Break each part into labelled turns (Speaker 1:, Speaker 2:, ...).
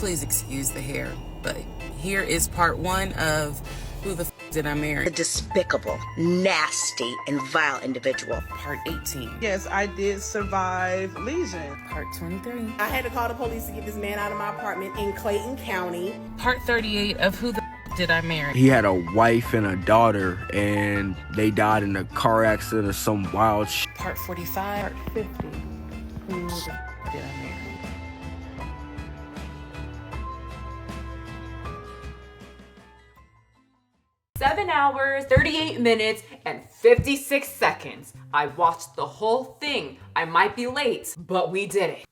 Speaker 1: Please excuse the hair, but here is part 1 of Who the Did I Marry?
Speaker 2: A despicable, nasty, and vile individual.
Speaker 1: Part 18.
Speaker 3: Yes, I did survive lesion.
Speaker 1: Part 23.
Speaker 4: I had to call the police to get this man out of my apartment in Clayton County.
Speaker 1: Part 38 of Who the Did I Marry?
Speaker 5: He had a wife and a daughter, and they died in a car accident or some wild shit.
Speaker 1: Part 45. Part 50. Who the did I marry?
Speaker 6: Seven hours, 38 minutes, and 56 seconds. I watched the whole thing. I might be late, but we did it.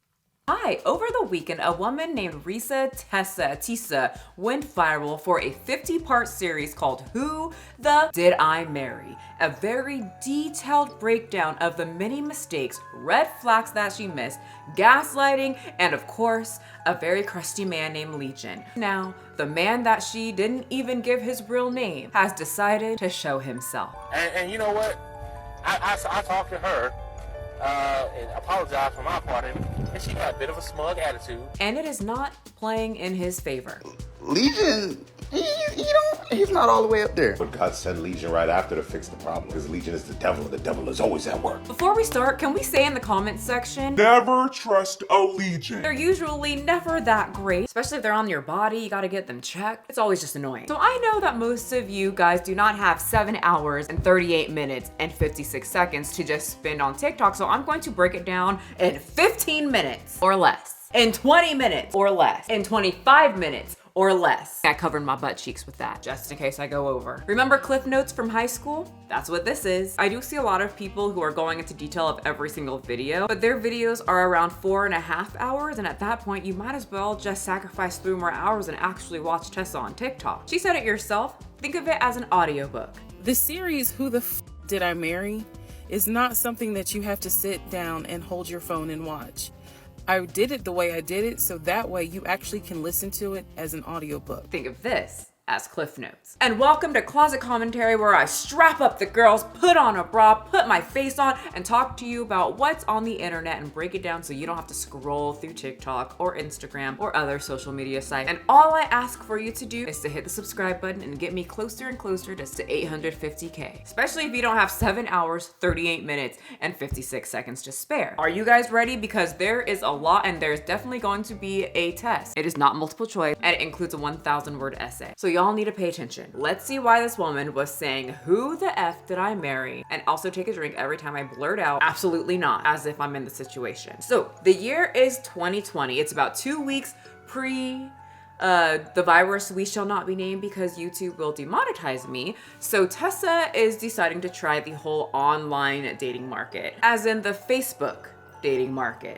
Speaker 6: Hi, over the weekend, a woman named Tessa went viral for a 50-part series called Who the Did I Marry? A very detailed breakdown of the many mistakes, red flags that she missed, gaslighting, and of course, a very crusty man named Legion. Now, the man that she didn't even give his real name has decided to show himself.
Speaker 7: And you know what? I talked to her and apologized for my part, and she got a bit of a smug attitude.
Speaker 6: And it is not playing in his favor.
Speaker 8: Legion, he's not all the way up there.
Speaker 9: But God sent Legion right after to fix the problem, because Legion is the devil, and the devil is always at work.
Speaker 6: Before we start, can we say in the comments section,
Speaker 10: never trust a Legion.
Speaker 6: They're usually never that great, especially if they're on your body, you gotta get them checked. It's always just annoying. So I know that most of you guys do not have 7 hours and 38 minutes and 56 seconds to just spend on TikTok, so I'm going to break it down in 15 minutes or less, in 20 minutes or less, in 25 minutes or less. I covered my butt cheeks with that, just in case I go over. Remember Cliff Notes from high school? That's what this is. I do see a lot of people who are going into detail of every single video, but their videos are around 4.5 hours, and at that point, you might as well just sacrifice 3 more hours and actually watch Tessa on TikTok. She said it herself, think of it as an audiobook.
Speaker 1: The series Who the Did I Marry is not something that you have to sit down and hold your phone and watch. I did it the way I did it, so that way you actually can listen to it as an audiobook.
Speaker 6: Think of this as Cliff Notes. And welcome to Closet Commentary, where I strap up the girls, put on a bra, put my face on, and talk to you about what's on the internet and break it down so you don't have to scroll through TikTok or Instagram or other social media sites. And all I ask for you to do is to hit the subscribe button and get me closer and closer to 850K. Especially if you don't have 7 hours, 38 minutes, and 56 seconds to spare. Are you guys ready? Because there is a lot, and there's definitely going to be a test. It is not multiple choice, and it includes a 1,000-word essay. So y'all need to pay attention. Let's see why this woman was saying, who the F did I marry? And also take a drink every time I blurt out, absolutely not, as if I'm in the situation. So the year is 2020. It's about 2 weeks pre the virus we shall not be named because YouTube will demonetize me. So Tessa is deciding to try the whole online dating market, as in the Facebook dating market.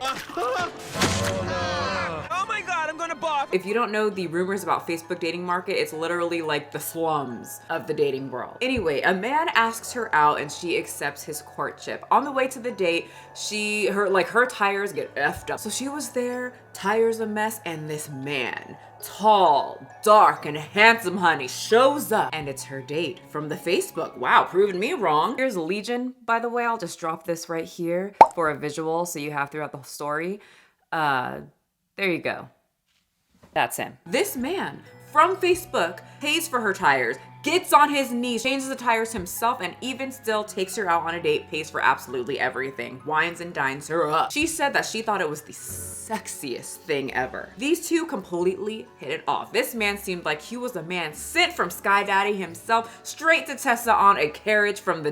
Speaker 3: Oh my God, I'm gonna barf.
Speaker 6: If you don't know the rumors about Facebook dating market, it's literally like the slums of the dating world. Anyway, a man asks her out and she accepts his courtship. On the way to the date, her tires get effed up. So she was there, tires a mess, and this man, tall, dark, and handsome honey, shows up, and it's her date from the Facebook. Wow, proving me wrong. Here's Legion, by the way. I'll just drop this right here for a visual so you have throughout the story. There you go. That's him. This man from Facebook pays for her tires, gets on his knees, changes the tires himself, and even still takes her out on a date, pays for absolutely everything, wines and dines her up. She said that she thought it was the sexiest thing ever. These two completely hit it off. This man seemed like he was a man sent from Sky Daddy himself straight to Tessa on a carriage from a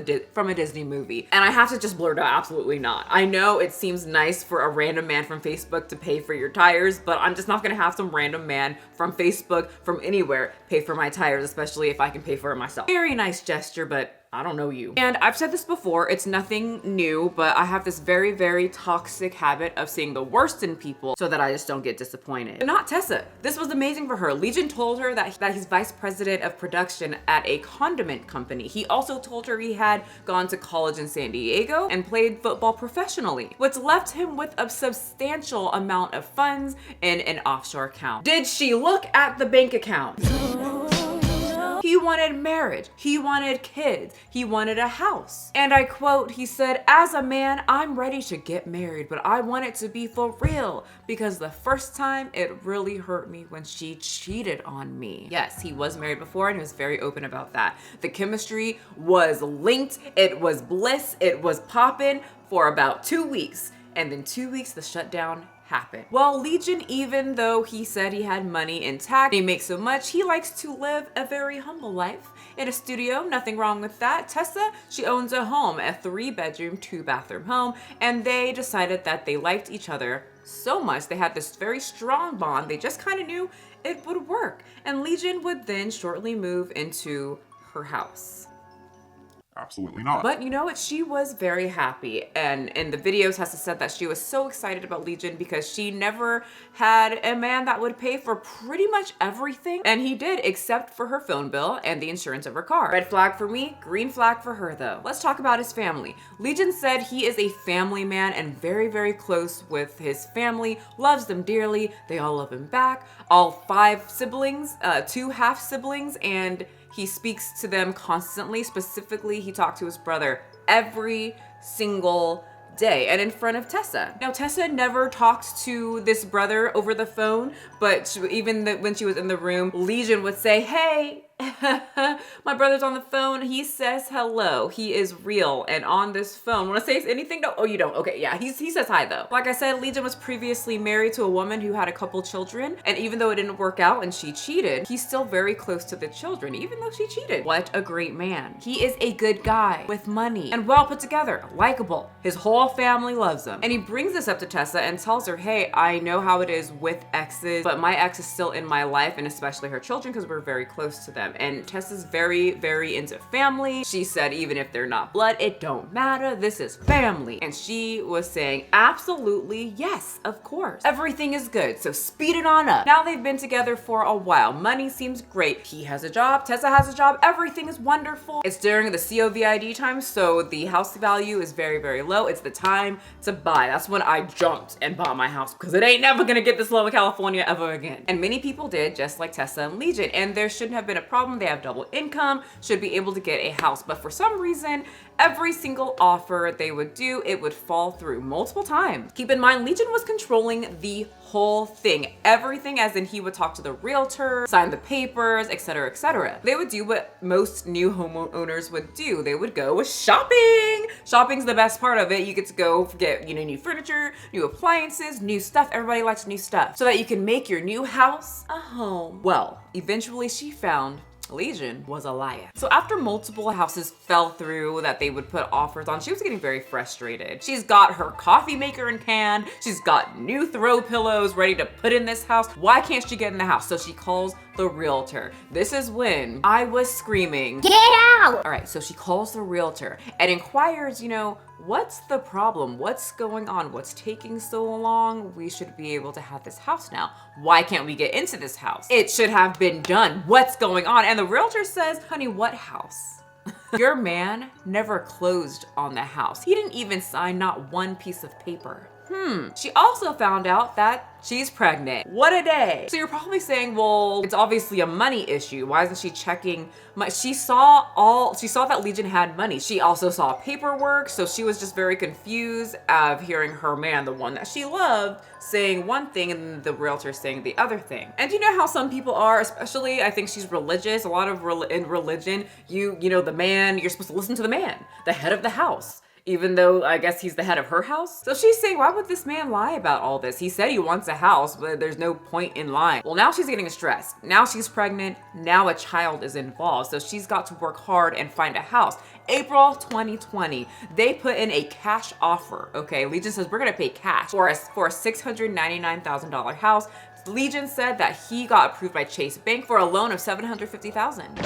Speaker 6: Disney movie. And I have to just blurt out, absolutely not. I know it seems nice for a random man from Facebook to pay for your tires, but I'm just not gonna have some random man from Facebook from anywhere pay for my tires, especially if I can pay for it myself. Very nice gesture, but I don't know you. And I've said this before, it's nothing new, but I have this very, very toxic habit of seeing the worst in people so that I just don't get disappointed. But not Tessa. This was amazing for her. Legion told her that he's vice president of production at a condiment company. He also told her he had gone to college in San Diego and played football professionally, which left him with a substantial amount of funds in an offshore account. Did she look at the bank account? He He wanted marriage. He wanted kids. He wanted a house. And I quote, he said, "As a man, I'm ready to get married, but I want it to be for real because the first time it really hurt me when she cheated on me." Yes, he was married before and he was very open about that. The chemistry was linked. It was bliss. It was popping for about 2 weeks. And then 2 weeks, the shutdown happened. Well, Legion, even though he said he had money intact, he makes so much, he likes to live a very humble life in a studio. Nothing wrong with that. Tessa, she owns a home, a 3-bedroom, 2-bathroom home, and they decided that they liked each other so much. They had this very strong bond. They just kind of knew it would work. And Legion would then shortly move into her house.
Speaker 10: Absolutely not.
Speaker 6: But you know what? She was very happy. And in the videos, Tessa said that she was so excited about Legion because she never had a man that would pay for pretty much everything. And he did, except for her phone bill and the insurance of her car. Red flag for me, green flag for her though. Let's talk about his family. Legion said he is a family man and very, very close with his family, loves them dearly. They all love him back. All 5 siblings, 2 half siblings, and he speaks to them constantly. Specifically, he talked to his brother every single day and in front of Tessa. Now, Tessa never talked to this brother over the phone, but when she was in the room, Legion would say, "Hey, my brother's on the phone. He says hello. He is real. And on this phone, want to say anything? No. Oh, you don't. Okay, yeah. He says hi though." Like I said, Legion was previously married to a woman who had a couple children, and even though it didn't work out and she cheated, he's still very close to the children, even though she cheated. What a great man. He is a good guy with money and well put together, likable. His whole family loves him. And he brings this up to Tessa and tells her, "Hey, I know how it is with exes, but my ex is still in my life, and especially her children, because we're very close to them." And Tessa's very, very into family. She said, even if they're not blood, it don't matter. This is family. And she was saying, absolutely, yes, of course. Everything is good, so speed it on up. Now they've been together for a while. Money seems great. He has a job, Tessa has a job, everything is wonderful. It's during the COVID time, so the house value is very, very low. It's the time to buy. That's when I jumped and bought my house because it ain't never gonna get this low in California ever again. And many people did, just like Tessa and Legion, and there shouldn't have been a problem. They have double income, should be able to get a house. But for some reason, every single offer they would do, it would fall through multiple times. Keep in mind, Legion was controlling the whole thing. Everything, as in he would talk to the realtor, sign the papers, etc., etc. They would do what most new homeowners would do. They would go shopping. Shopping's the best part of it. You get to go get, new furniture, new appliances, new stuff. Everybody likes new stuff. So that you can make your new house a home. Well, eventually she found Legion was a liar. So after multiple houses fell through that they would put offers on, she was getting very frustrated. She's got her coffee maker in can. She's got new throw pillows ready to put in this house. Why can't she get in the house? So she calls the realtor. This is when I was screaming, "Get out!" All right, so she calls the realtor and inquires, what's the problem? What's going on? What's taking so long? We should be able to have this house now. Why can't we get into this house? It should have been done. What's going on? And the realtor says, "Honey, what house? Your man never closed on the house. He didn't even sign not one piece of paper." She also found out that she's pregnant. What a day. So you're probably saying, well, it's obviously a money issue. Why isn't she checking? She saw that Legion had money. She also saw paperwork. So she was just very confused of hearing her man, the one that she loved, saying one thing and the realtor saying the other thing. And you know how some people are, especially I think she's religious. A lot of in religion, the man, you're supposed to listen to the man, the head of the house. Even though I guess he's the head of her house. So she's saying, why would this man lie about all this? He said he wants a house, but there's no point in lying. Well, now she's getting stressed. Now she's pregnant. Now a child is involved. So she's got to work hard and find a house. April 2020, they put in a cash offer. Okay, Legion says, we're gonna pay cash for a $699,000 house. Legion said that he got approved by Chase Bank for a loan of $750,000.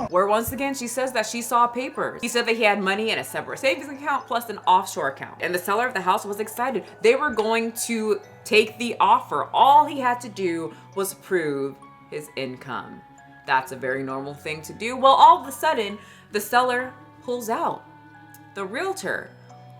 Speaker 6: Where once again, she says that she saw papers. He said that he had money in a separate savings account plus an offshore account. And the seller of the house was excited. They were going to take the offer. All he had to do was prove his income. That's a very normal thing to do. Well, all of a sudden, the seller pulls out. The realtor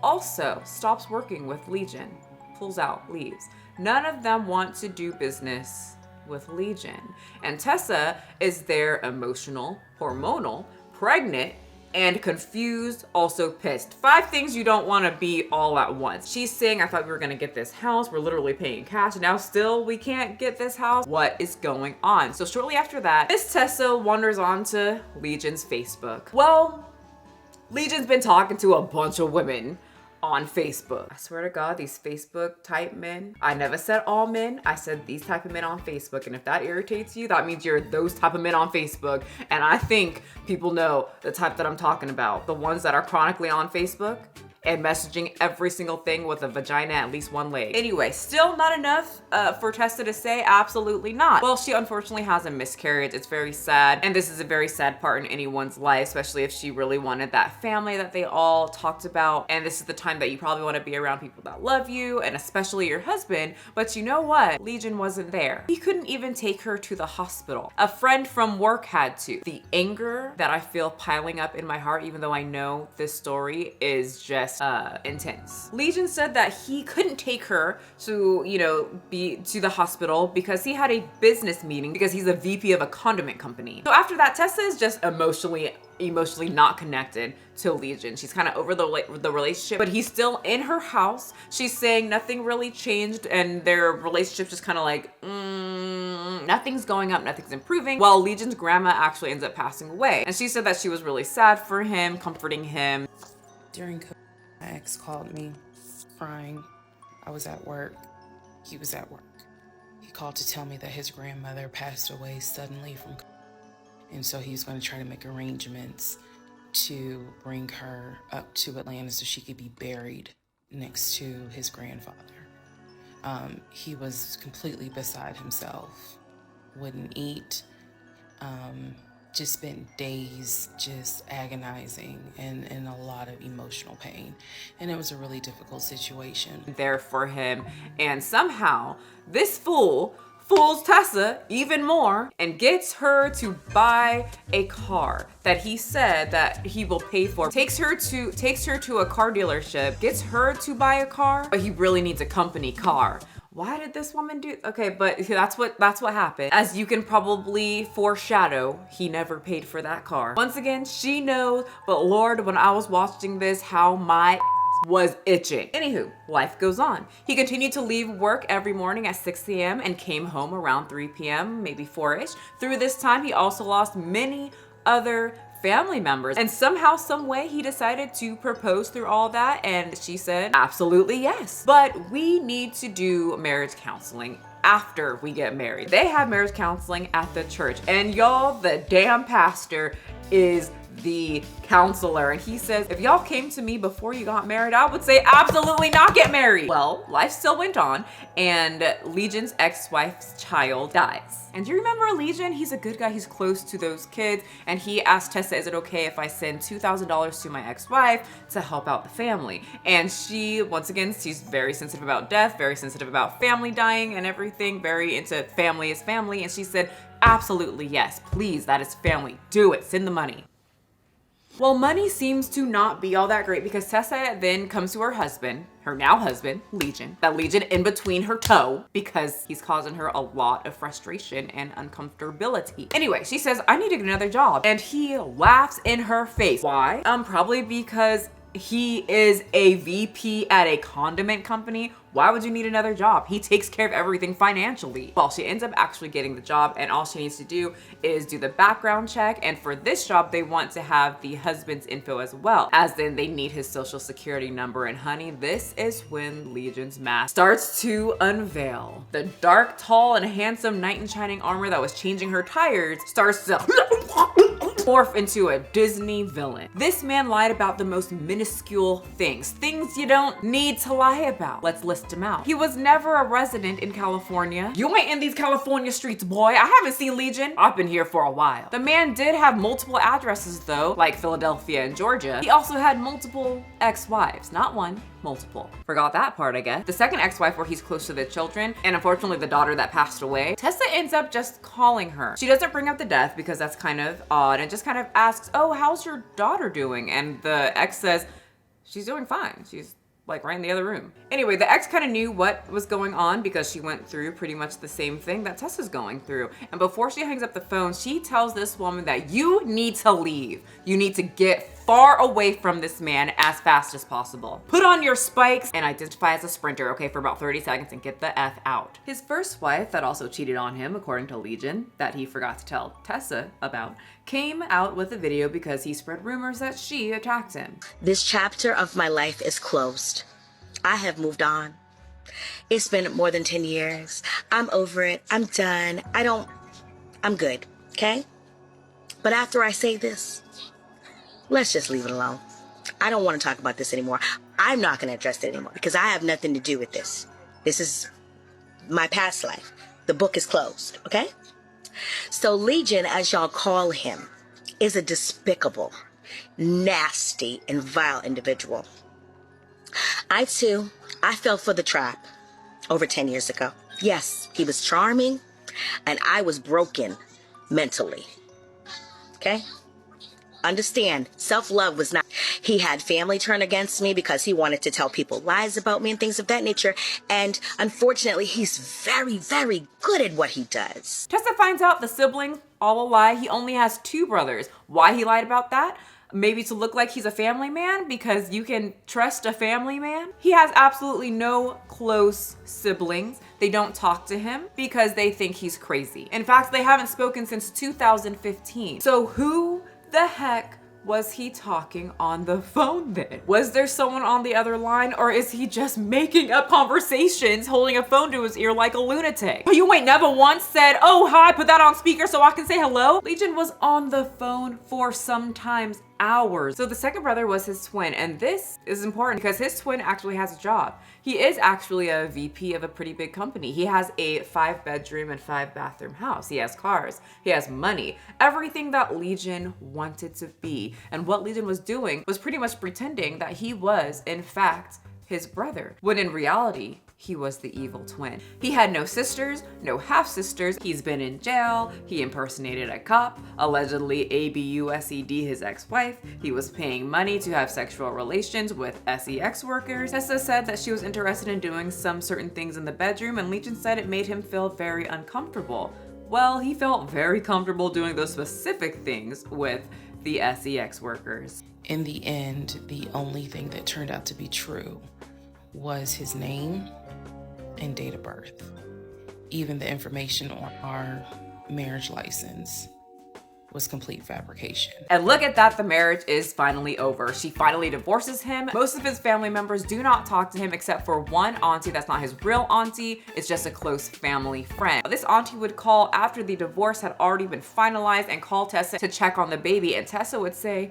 Speaker 6: also stops working with Legion, pulls out, leaves. None of them want to do business with Legion. And Tessa is there emotional, hormonal, pregnant, and confused, also pissed. 5 things you don't want to be all at once. She's saying, I thought we were gonna get this house. We're literally paying cash. Now still we can't get this house. What is going on? So shortly after that, Miss Tessa wanders onto Legion's Facebook. Well, Legion's been talking to a bunch of women on Facebook. I swear to God, these Facebook type men, I never said all men, I said these type of men on Facebook. And if that irritates you, that means you're those type of men on Facebook. And I think people know the type that I'm talking about. The ones that are chronically on Facebook and messaging every single thing with a vagina at least one leg. Anyway, still not enough for Tessa to say absolutely not. Well, she unfortunately has a miscarriage. It's very sad. And this is a very sad part in anyone's life, especially if she really wanted that family that they all talked about. And this is the time that you probably want to be around people that love you, and especially your husband. But you know what? Legion wasn't there. He couldn't even take her to the hospital. A friend from work had to. The anger that I feel piling up in my heart, even though I know this story is just intense. Legion said that he couldn't take her to, be to the hospital because he had a business meeting because he's a VP of a condiment company. So after that, Tessa is just emotionally not connected to Legion. She's kind of over the relationship, but he's still in her house. She's saying nothing really changed and their relationship's just kind of like, nothing's going up, nothing's improving. Well, Legion's grandma actually ends up passing away. And she said that she was really sad for him, comforting him.
Speaker 1: During COVID, my ex called me crying. I was at work. He was at work. He called to tell me that his grandmother passed away suddenly from COVID. And so he was going to try to make arrangements to bring her up to Atlanta so she could be buried next to his grandfather. He was completely beside himself, wouldn't eat, just spent days just agonizing and in a lot of emotional pain. And it was a really difficult situation.
Speaker 6: There for him. And somehow this fool fools Tessa even more and gets her to buy a car that he said that he will pay for. Takes her to a car dealership, gets her to buy a car, but he really needs a company car. Why did this woman do? Okay, but that's what happened. As you can probably foreshadow, he never paid for that car. Once again, she knows, but Lord, when I was watching this, how my was itching. Anywho, life goes on. He continued to leave work every morning at 6 a.m. and came home around 3 p.m., maybe 4-ish. Through this time, he also lost many other family members. And somehow, some way, he decided to propose through all that. And she said, absolutely yes. But we need to do marriage counseling after we get married. They have marriage counseling at the church. And y'all, the damn pastor is the counselor, and he says, if y'all came to me before you got married, I would say absolutely not get married. Well, life still went on, and Legion's ex-wife's child dies. And do you remember Legion? He's a good guy. He's close to those kids, and he asked Tessa, is it okay if I send $2,000 to my ex-wife to help out the family? And she, once again, she's very sensitive about death, very sensitive about family dying and everything, very into family is family, and she said, absolutely yes, please, that is family, do it, send the money. Well, money seems to not be all that great because Tessa then comes to her husband, her now husband, Legion, that Legion in between her toe because he's causing her a lot of frustration and uncomfortability. Anyway, she says, I need to get another job. And he laughs in her face. Why? Probably because he is a VP at a condiment company. Why would you need another job? He takes care of everything financially. Well, she ends up actually getting the job, and all she needs to do is do the background check. And for this job, they want to have the husband's info as well, as in they need his social security number. And honey, this is when Legion's mask starts to unveil. The dark, tall, and handsome knight in shining armor that was changing her tires starts to morph into a Disney villain. This man lied about the most minuscule things you don't need to lie about. Let's list him out. He was never a resident in California. You ain't in these California streets, boy. I haven't seen Legion. I've been here for a while. The man did have multiple addresses though, like Philadelphia and Georgia. He also had multiple ex-wives, not one, multiple. Forgot that part, I guess. The second ex-wife where he's close to the children, and unfortunately the daughter that passed away, Tessa ends up just calling her. She doesn't bring up the death because that's kind of odd, and just kind of asks, oh, how's your daughter doing? And the ex says, she's doing fine. She's like right in the other room. Anyway, the ex kind of knew what was going on because she went through pretty much the same thing that Tessa's going through. And before she hangs up the phone, she tells this woman that you need to leave. You need to get far away from this man as fast as possible. Put on your spikes and identify as a sprinter, okay, for about 30 seconds and get the F out. His first wife that also cheated on him, according to Legion, that he forgot to tell Tessa about, came out with a video because he spread rumors that she attacked him.
Speaker 2: This chapter of my life is closed. I have moved on. It's been more than 10 years. I'm over it. I'm done. I'm good, okay? But after I say this, let's just leave it alone. I don't want to talk about this anymore. I'm not going to address it anymore because I have nothing to do with this. This is my past life. The book is closed, okay? So Legion, as y'all call him, is a despicable, nasty, and vile individual. I fell for the trap over 10 years ago. Yes, he was charming, and I was broken mentally. Okay? Understand, self-love was not. He had family turn against me because he wanted to tell people lies about me and things of that nature. And unfortunately, he's very, very good at what he does.
Speaker 6: Tessa finds out the siblings all a lie. He only has 2 brothers. Why he lied about that? Maybe to look like he's a family man because you can trust a family man. He has absolutely no close siblings. They don't talk to him because they think he's crazy. In fact, they haven't spoken since 2015. So who the heck was he talking on the phone then? Was there someone on the other line, or is he just making up conversations holding a phone to his ear like a lunatic? But you ain't never once said, oh hi, put that on speaker so I can say hello? Legion was on the phone for sometimes hours. So the second brother was his twin, and this is important because his twin actually has a job. He is actually a VP of a pretty big company. He has a 5-bedroom and 5-bathroom house. He has cars. He has money. Everything that Legion wanted to be. And what Legion was doing was pretty much pretending that he was, in fact, his brother, when in reality, he was the evil twin. He had no sisters, no half-sisters. He's been in jail. He impersonated a cop, allegedly abused his ex-wife. He was paying money to have sexual relations with sex workers. Tessa said that she was interested in doing some certain things in the bedroom, and Legion said it made him feel very uncomfortable. Well, he felt very comfortable doing those specific things with the sex workers.
Speaker 1: In the end, the only thing that turned out to be true was his name and date of birth. Even the information on our marriage license was complete fabrication.
Speaker 6: And look at that, the marriage is finally over. She finally divorces him. Most of his family members do not talk to him except for one auntie that's not his real auntie. It's just a close family friend. This auntie would call after the divorce had already been finalized and call Tessa to check on the baby. And Tessa would say,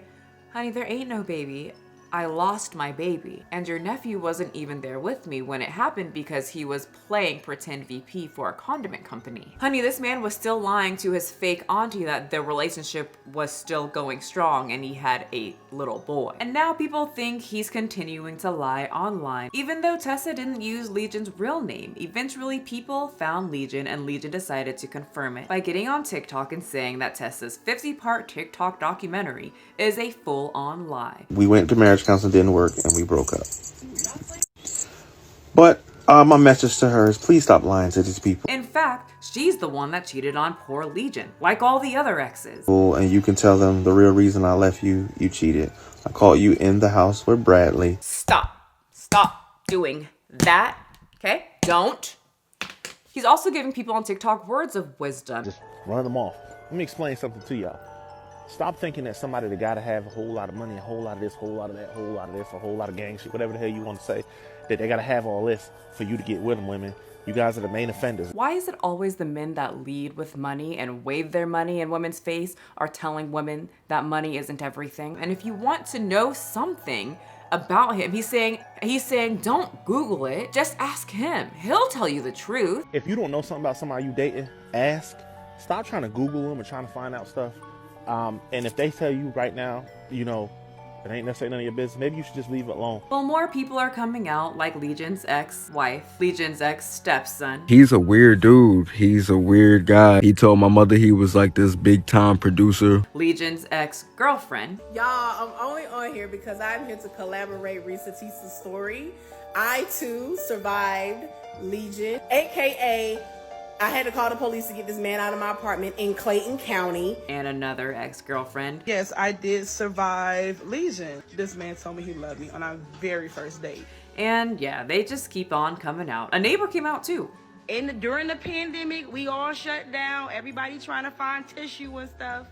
Speaker 6: honey, there ain't no baby. I lost my baby. And your nephew wasn't even there with me when it happened because he was playing pretend VP for a condiment company. Honey, this man was still lying to his fake auntie that the relationship was still going strong and he had a little boy. And now people think he's continuing to lie online, even though Tessa didn't use Legion's real name. Eventually, people found Legion and Legion decided to confirm it by getting on TikTok and saying that Tessa's 50-part TikTok documentary is a full-on lie.
Speaker 9: We went to marriage counseling, didn't work, and we broke up. But my message to her is please stop lying to these people.
Speaker 6: In fact, she's the one that cheated on poor Legion, like all the other exes.
Speaker 9: And you can tell them the real reason I left you, you cheated. I caught you in the house with Bradley.
Speaker 6: Stop doing that, okay? Don't. He's also giving people on TikTok words of wisdom.
Speaker 7: Just run them off. Let me explain something to y'all. Stop thinking that somebody that gotta have a whole lot of money, a whole lot of this, a whole lot of that, a whole lot of this, a whole lot of gang shit, whatever the hell you want to say, that they gotta have all this for you to get with them, women. You guys are the main offenders.
Speaker 6: Why is it always the men that lead with money and wave their money in women's face are telling women that money isn't everything? And if you want to know something about him, he's saying don't Google it, just ask him. He'll tell you the truth.
Speaker 7: If you don't know something about somebody you dating, ask. Stop trying to Google them and trying to find out stuff. And if they tell you right now, you know, It ain't necessarily none of your business. Maybe you should just leave it alone.
Speaker 6: Well, more people are coming out, like Legion's ex-wife, Legion's ex-stepson.
Speaker 5: He's a weird dude. He's a weird guy. He told my mother he was like this big time producer.
Speaker 6: Legion's ex-girlfriend.
Speaker 4: Y'all, I'm only on here because I'm here to collaborate Reese's story. I too survived Legion, aka I had to call the police to get this man out of my apartment in Clayton County.
Speaker 6: And another ex-girlfriend.
Speaker 3: Yes, I did survive Legion. This man told me he loved me on our very first date.
Speaker 6: And yeah, they just keep on coming out. A neighbor came out too.
Speaker 11: During the pandemic, we all shut down. Everybody trying to find tissue and stuff.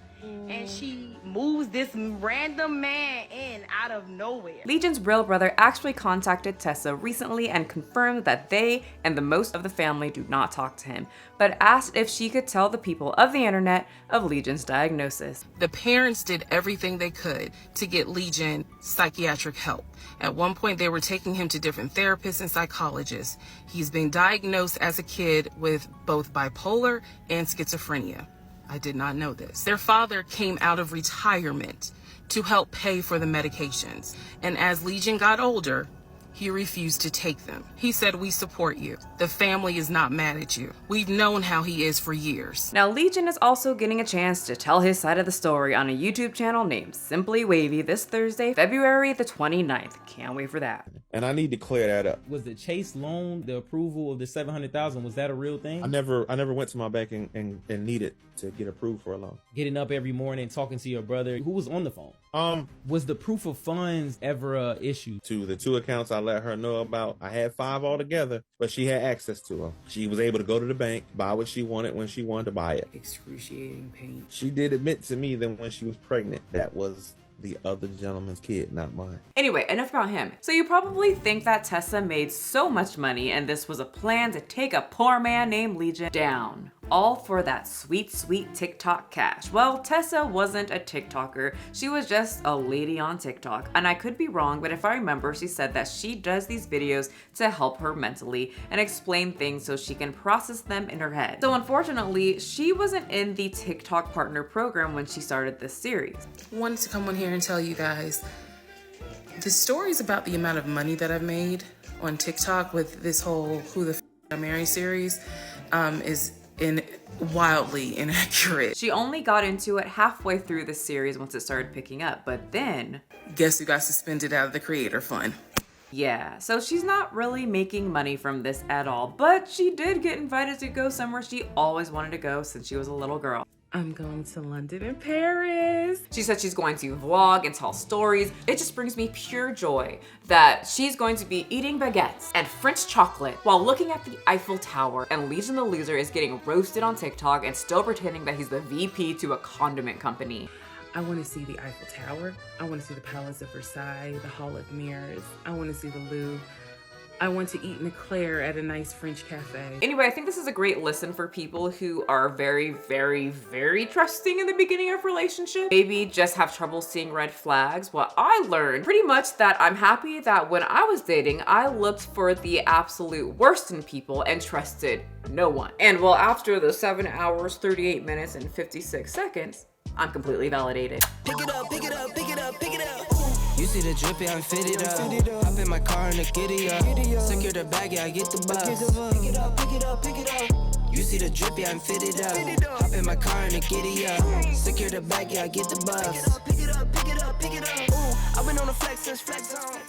Speaker 11: And she moves this random man in out of nowhere.
Speaker 6: Legion's real brother actually contacted Tessa recently and confirmed that they and the most of the family do not talk to him, but asked if she could tell the people of the internet of Legion's diagnosis.
Speaker 1: The parents did everything they could to get Legion psychiatric help. At one point, they were taking him to different therapists and psychologists. He's been diagnosed as a kid with both bipolar and schizophrenia. I did not know this. Their father came out of retirement to help pay for the medications. And as Legion got older, he refused to take them. He said, "We support you. The family is not mad at you. We've known how he is for years."
Speaker 6: Now, Legion is also getting a chance to tell his side of the story on a YouTube channel named Simply Wavy this Thursday, February the 29th. Can't wait for that.
Speaker 7: And I need to clear that up.
Speaker 12: Was the Chase loan, the approval of the $700,000, was that a real thing?
Speaker 7: I never went to my bank and needed to get approved for a loan.
Speaker 12: Getting up every morning, talking to your brother, who was on the phone? Was the proof of funds ever a issue?
Speaker 7: To the 2 accounts I let her know about, I had 5 altogether, but she had access to them. She was able to go to the bank, buy what she wanted when she wanted to buy it.
Speaker 1: Excruciating pain.
Speaker 7: She did admit to me that when she was pregnant, that was the other gentleman's kid, not mine.
Speaker 6: Anyway, enough about him. So you probably think that Tessa made so much money and this was a plan to take a poor man named Legion down. All for that sweet, sweet TikTok cash. Well, Tessa wasn't a TikToker. She was just a lady on TikTok. And I could be wrong, but if I remember, she said that she does these videos to help her mentally and explain things so she can process them in her head. So unfortunately, she wasn't in the TikTok partner program when she started this series.
Speaker 1: Wanted to come on here and tell you guys, the stories about the amount of money that I've made on TikTok with this whole Who the F I Marry series is wildly inaccurate.
Speaker 6: She only got into it halfway through the series once it started picking up, but then
Speaker 1: guess who got suspended out of the creator fund?
Speaker 6: Yeah, so she's not really making money from this at all, but she did get invited to go somewhere she always wanted to go since she was a little girl.
Speaker 1: I'm going to London and Paris.
Speaker 6: She said she's going to vlog and tell stories. It just brings me pure joy that she's going to be eating baguettes and French chocolate while looking at the Eiffel Tower, and Legion the Loser is getting roasted on TikTok and still pretending that he's the VP to a condiment company.
Speaker 1: I want to see the Eiffel Tower. I want to see the Palace of Versailles, the Hall of Mirrors. I want to see the Louvre. I want to eat an eclair at a nice French cafe.
Speaker 6: Anyway, I think this is a great listen for people who are very, very, very trusting in the beginning of relationships. Maybe just have trouble seeing red flags. Well, I learned pretty much that I'm happy that when I was dating, I looked for the absolute worst in people and trusted no one. And well, after the 7 hours, 38 minutes, and 56 seconds, I'm completely validated.
Speaker 13: Pick it up, pick it up, pick it up, pick it up. You see the drippy, I'm fitted up. Hop in my car and the giddy up. Secure the bag, yeah, I get the bus. Pick it up, pick it up, pick it up. You see the drippy, I'm fitted up. Hop in my car and the giddy up. Secure the bag, yeah, I get the bus. Pick it up, pick it up, pick it up, pick it up. I've been on the flex since flex on.